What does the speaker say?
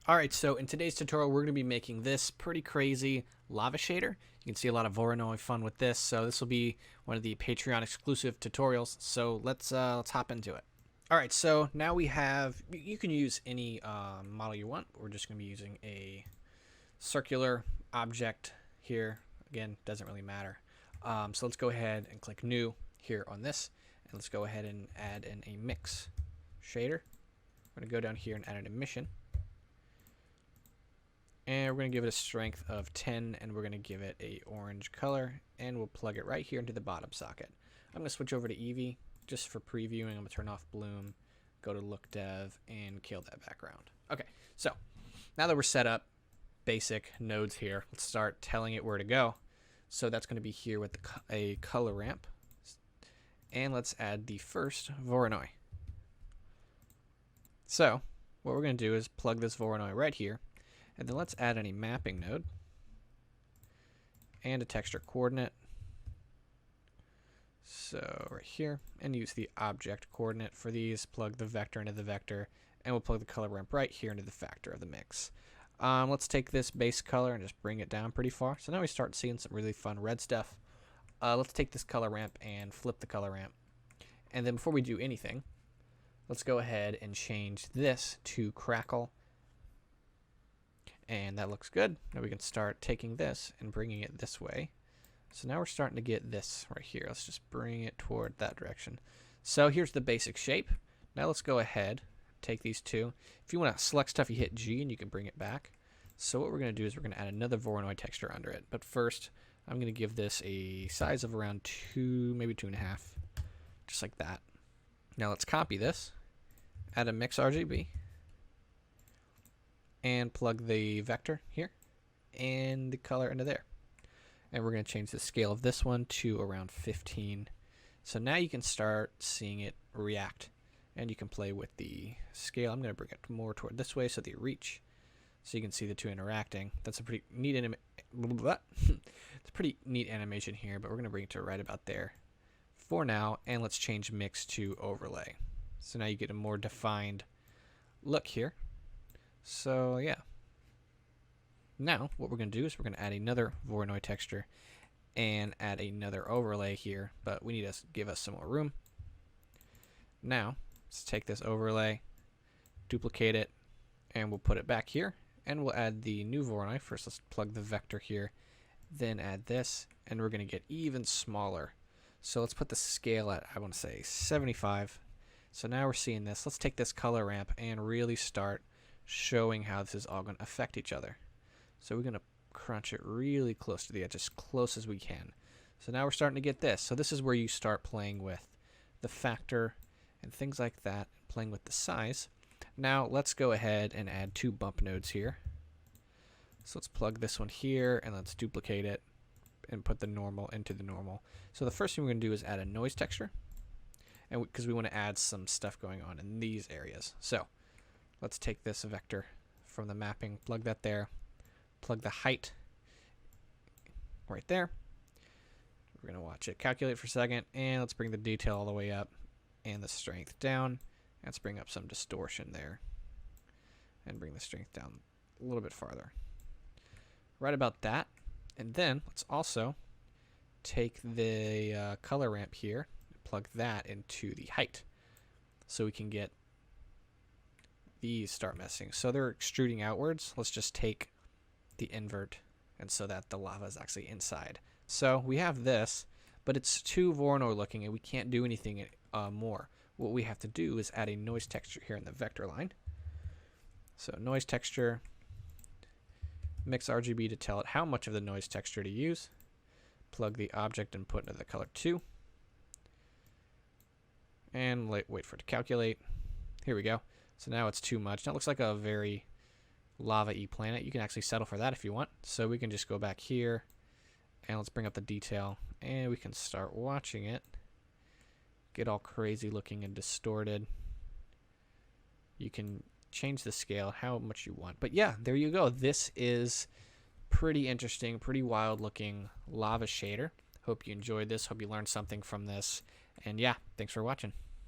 Alright, so in today's tutorial, we're going to be making this pretty crazy lava shader. You can see a lot of Voronoi fun with this, so this will be one of the Patreon exclusive tutorials. So let's hop into it. Alright, so now we have, you can use any model you want. We're just going to be using a circular object here. Again, doesn't really matter. So let's go ahead and click New here on this, and let's go ahead and add in a mix shader. We're going to go down here and add an emission. And we're going to give it a strength of 10, and we're going to give it a orange color, and we'll plug it right here into the bottom socket. I'm going to switch over to Eevee just for previewing. I'm going to turn off Bloom, go to Look Dev, and kill that background. Okay, so now that we're set up, basic nodes here, let's start telling it where to go. So that's going to be here with a color ramp. And let's add the first Voronoi. So what we're going to do is plug this Voronoi right here. And then let's add any mapping node and a texture coordinate. So right here, and use the object coordinate for these, plug the vector into the vector, and we'll plug the color ramp right here into the factor of the mix. Let's take this base color and just bring it down pretty far. So now we start seeing some really fun red stuff. Let's take this color ramp and flip the color ramp. And then before we do anything, let's go ahead and change this to crackle. And that looks good. Now we can start taking this and bringing it this way. So now we're starting to get this right here. Let's just bring it toward that direction. So here's the basic shape. Now let's go ahead, take these two. If you want to select stuff, you hit G and you can bring it back. So what we're going to do is we're going to add another Voronoi texture under it. But first, I'm going to give this a size of around 2, maybe 2.5, just like that. Now let's copy this, add a mix RGB, and plug the vector here and the color into there. And we're going to change the scale of this one to around 15. So now you can start seeing it react, and you can play with the scale. I'm going to bring it more toward this way so they reach, so you can see the two interacting. That's a pretty neat it's a pretty neat animation here, but we're going to bring it to right about there for now. And let's change mix to overlay. So now you get a more defined look here. So yeah, now what we're going to do is we're going to add another Voronoi texture and add another overlay here, but we need to give us some more room. Now let's take this overlay, duplicate it, and we'll put it back here, and we'll add the new Voronoi. First let's plug the vector here, then add this, and we're going to get even smaller. So let's put the scale at, I want to say 75. So now we're seeing this. Let's take this color ramp and really start showing how this is all going to affect each other. So we're going to crunch it really close to the edge, as close as we can. So now we're starting to get this. So this is where you start playing with the factor and things like that, playing with the size. Now let's go ahead and add 2 bump nodes here. So let's plug this one here and let's duplicate it and put the normal into the normal. So the first thing we're going to do is add a noise texture, and because we want to add some stuff going on in these areas. So let's take this vector from the mapping, plug that there, plug the height right there. We're going to watch it calculate for a second, and let's bring the detail all the way up and the strength down. Let's bring up some distortion there and bring the strength down a little bit farther. Right about that. And then let's also take the color ramp here and plug that into the height so we can get these start messing. So they're extruding outwards. Let's just take the invert, and so that the lava is actually inside. So we have this, but it's too Voronoi looking and we can't do anything more. What we have to do is add a noise texture here in the vector line. So noise texture, mix RGB to tell it how much of the noise texture to use. Plug the object input into the color 2. And wait for it to calculate. Here we go. So now it's too much. Now it looks like a very lava-y planet. You can actually settle for that if you want. So we can just go back here and let's bring up the detail, and we can start watching it get all crazy looking and distorted. You can change the scale how much you want. But yeah, there you go. This is pretty interesting, pretty wild looking lava shader. Hope you enjoyed this. Hope you learned something from this. And yeah, thanks for watching.